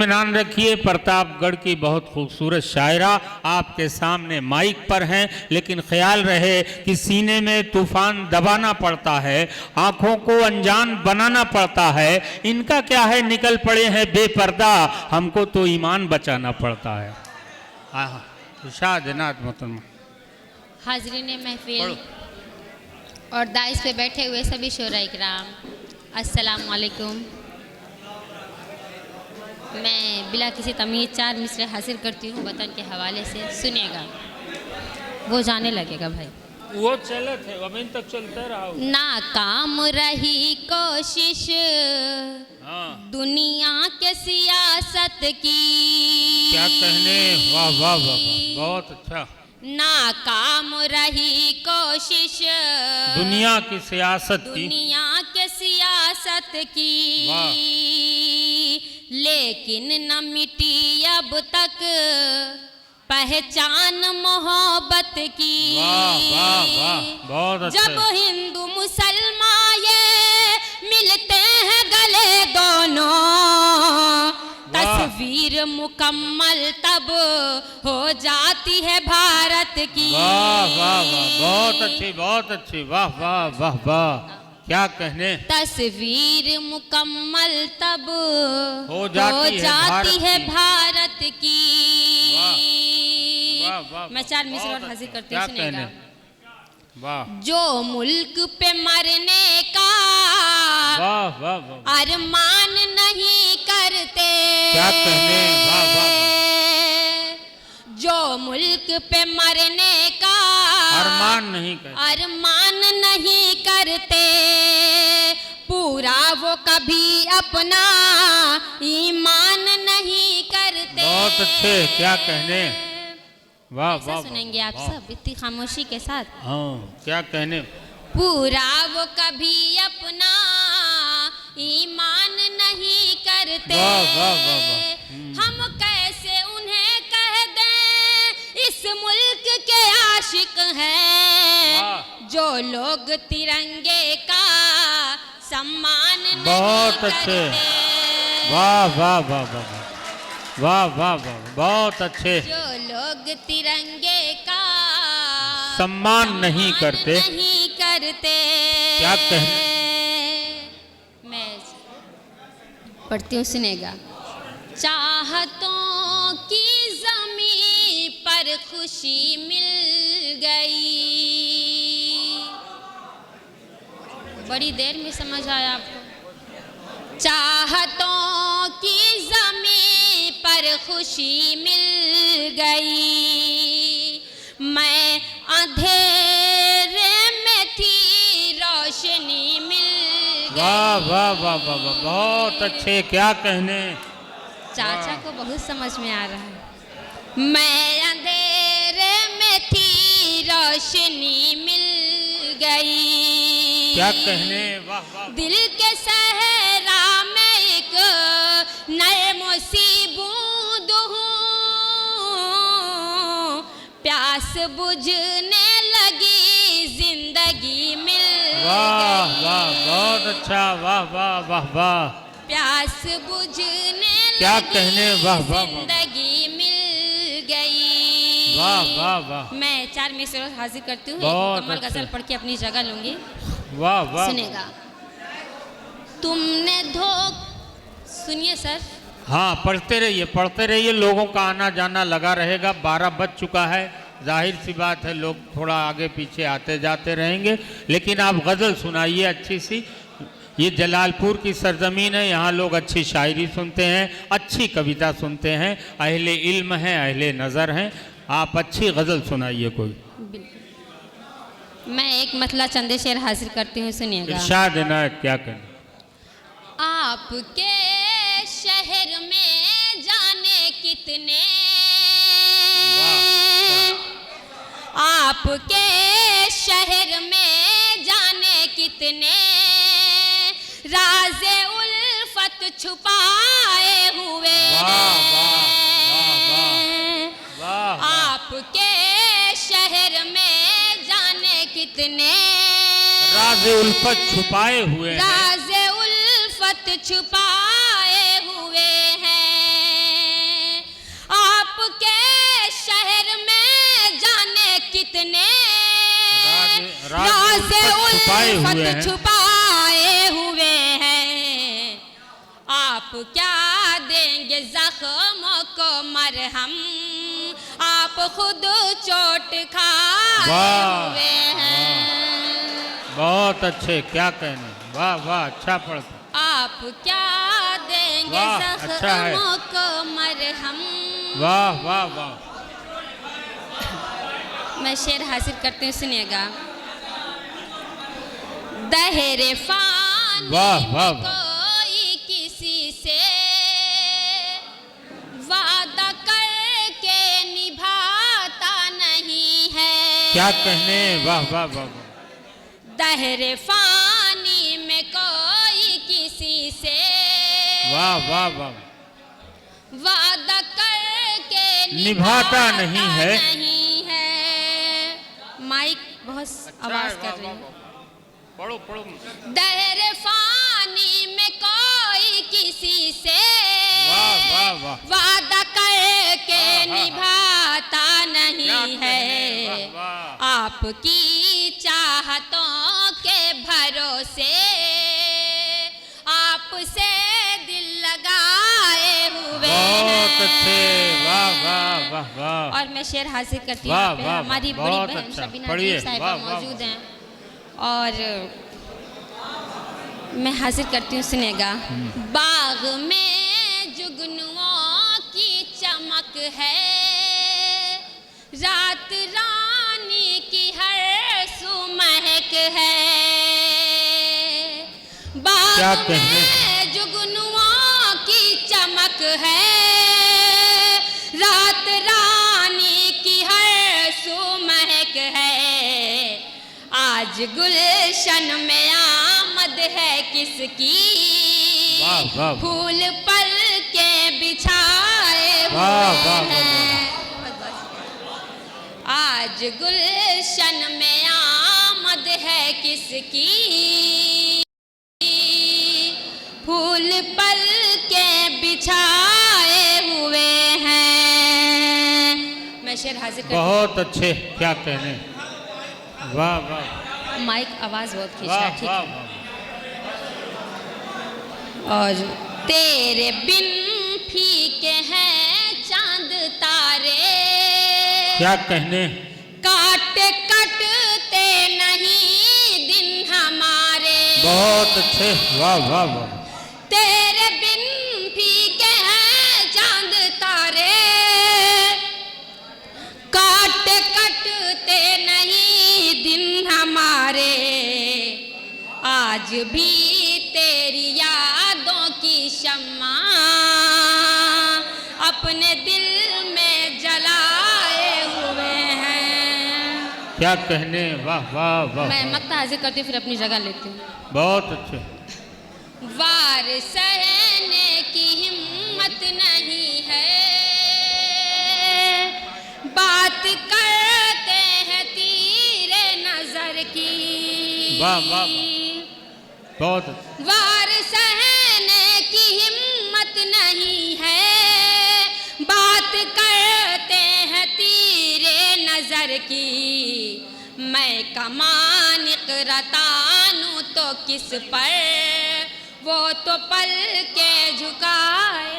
इत्मीनान रखिए, प्रतापगढ़ की बहुत खूबसूरत शायरा आपके सामने माइक पर हैं, लेकिन ख्याल रहे कि सीने में तूफान दबाना पड़ता है, आंखों को अनजान बनाना पड़ता है। इनका क्या है, निकल पड़े हैं बेपर्दा, हमको तो ईमान बचाना पड़ता है। शाहजनात मोहतरमा। हाजरीन महफिल और दाइस पे बैठे हुए सभी शोरा इकराम, अस्सलाम वालेकुम। मैं बिला किसी तमीज़ 4 मिसरे हासिल करती हूँ वतन के हवाले से। सुनिएगा, वो जाने लगेगा भाई। वो चले थे, अभी तक चलता रहा। नाकाम रही कोशिश दुनिया के सियासत की। क्या कहने, वाह वाह वाह, बहुत अच्छा। नाकाम रही कोशिश दुनिया की सियासत की, दुनिया के सियासत की, लेकिन न मिटी अब तक पहचान मोहब्बत की। वाह वाह वाह, बहुत अच्छा। जब हिंदू मुसलमान ये मिलते हैं गले दोनों, तस्वीर मुकम्मल तब हो जाती है भारत की। वाह वाह वाह, बहुत अच्छी, बहुत अच्छी, वाह वाह वाह वाह, क्या कहने। तस्वीर मुकम्मल तब हो जाती है भारत की। वाह वाह, मैं 4 मिसरे और हाजिर करती हूँ, सुनिएगा। वाह। जो मुल्क पे मरने का वाह वाह वाह, अरमान नहीं करते। क्या कहने, वाह वाह। जो मुल्क पे मरने का अरमान नहीं करते, पूरा वो कभी अपना ईमान नहीं करते। बहुत अच्छे, क्या कहने, वाह वाह। सुनेंगे आप सब इतनी खामोशी के साथ। हाँ, क्या कहने। पूरा वो कभी अपना ईमान नहीं करते। वाह वाह वाह वाह। हम कैसे उन्हें कह दें इस मुल्क के आशिक हैं, जो लोग तिरंगे का सम्मान नहीं करते। बहुत अच्छे, वाह वाह वाह वाह वाह वाह वाह, बहुत अच्छे। जो लोग तिरंगे का सम्मान नहीं करते, क्या कहने। मैं पढ़ती हूँ, सुनेगा। चाहतों की ज़मीं पर खुशी मिल गई। बड़ी देर में समझ आया आपको। चाहतों की ज़मीं पर खुशी मिल गई, मैं अंधेरे में थी रोशनी मिल गई। वाह वाह वाह वाह वाह, बहुत अच्छे, क्या कहने। चाचा को बहुत समझ में आ रहा है। मैं अंधेरे में थी रोशनी मिल गई, क्या कहने, वाह वाह। दिल के सहरा में एक नए मुसीबूद हूँ, प्यास बुझने लगी जिंदगी मिल गई। वाह वाह, बहुत अच्छा, वाह वाह वाह वाह। प्यास बुझने क्या कहने, वाह वाह, जिंदगी मिल गई। वाह वाह वाह। मैं 4 मिसरे हाजिर करती हूँ, एक बहुत मुकम्मल अच्छे। गजल पढ़ के अपनी जगह लूंगी। वाह वाह। सुनेगा। तुमने सुनिए सर। हाँ, पढ़ते रहिए, लोगों का आना जाना लगा रहेगा। 12 बज चुका है, जाहिर सी बात है लोग थोड़ा आगे पीछे आते जाते रहेंगे, लेकिन आप गज़ल सुनाइए अच्छी सी। ये जलालपुर की सरजमीन है, यहाँ लोग अच्छी शायरी सुनते हैं, अच्छी कविता सुनते हैं, अहले इल्म हैं, अहले नज़र हैं। आप अच्छी गज़ल सुनाइए कोई। मैं एक मतला चंदे शेर हासिल करती हूँ, सुनिएगा। इरशाद इनायत, क्या कहना। आपके शहर में जाने कितने, आपके शहर में जाने कितने राज़े उल्फत छुपाए हुए। आपके शहर में जाने कितने राज़े उल्फत छुपाए हुए, राज़े उल्फत छुपाए हुए हैं। छुपाए हुए उल्फत हैं। छुपाए हुए हैं। आप क्या देंगे जख्मों को मरहम, आप खुद चोट खाए वाह, हुए हैं। बहुत अच्छे, क्या कहने, वाह वाह, अच्छा पढ़ते। आप क्या देंगे वाह, अच्छा है। जख्मों को मरहम। वाह वाह वाह। मैं शेर हासिल करती हूँ, सुनिएगा। दहरे फानी वाह, में वाह, वाह। कोई किसी से वादा करके निभाता नहीं है। क्या कहने, वाह वाह वाह वाह। दहरे फानी में कोई किसी से वाह वाह वाह। वादा करके निभाता नहीं है। नहीं है। माइक बहुत अच्छा आवाज है, कर वाह, रही वाह, है। वाह। पढ़ो पढ़ो। दहर फानी में कोई किसी से वाह वाह वाह। वादा करके हाँ, हाँ, निभाता नहीं क्या है। कहने, वाह वाह। आपकी चाहतों के भरोसे आपसे दिल लगाए हुए बहुत हैं। अच्छे, वाह वाह वाह वाह। और मैं शेर हासिल करती हूँ। वाह, यहाँ पे वाह, हमारी बड़ी बहुत बहन अच्छा, शबीना पढ़िए, अजीब साहिबा वाह, वाह, मौजूद वाह। हैं और मैं हासिल करती हूँ, सुनेगा। बाग में जुगनुओं की चमक है, रात रानी की हर सू महक है। क्या बाग कहने? में जुगनुओं की चमक है, रात रानी की हर सू महक है। आज गुलशन में आमद है किसकी, वाह, वाह। फूल पल के बिछाए वाह, हुए वाह, वाह, हैं। आज गुलशन में आमद है किसकी, फूल पल के बिछाए हुए हैं। मैं शेर हाजिर करती हूँ। बहुत अच्छे, क्या कहने, वाह वाह माइक आवाज बहुत खींच रहा वाह है, ठीक वाह है। वाह। और तेरे बिन फीके हैं चांद तारे, क्या कहने, काट कटते नहीं दिन हमारे। बहुत अच्छे, वाह वाह वाह। तेरे बिन फीके हैं चांद तारे, काट कटते नहीं दिन हमारे। आज भी तेरी यादों की शम्मा अपने दिल में जलाए हुए हैं। क्या कहने, वाह वाह वाह। मैं मक्ता हाजिर करती हूँ, फिर अपनी जगह लेती हूँ। बहुत अच्छे। वार सहने की हिम्मत नहीं है, बात करते हैं तीरे नजर की। वाह वाह बहुत अच्छे। वार सहने की हिम्मत नहीं है, बात करते हैं तीरे नजर की। मैं कमान इकरतानू तो किस पर, वो तो पल के झुकाए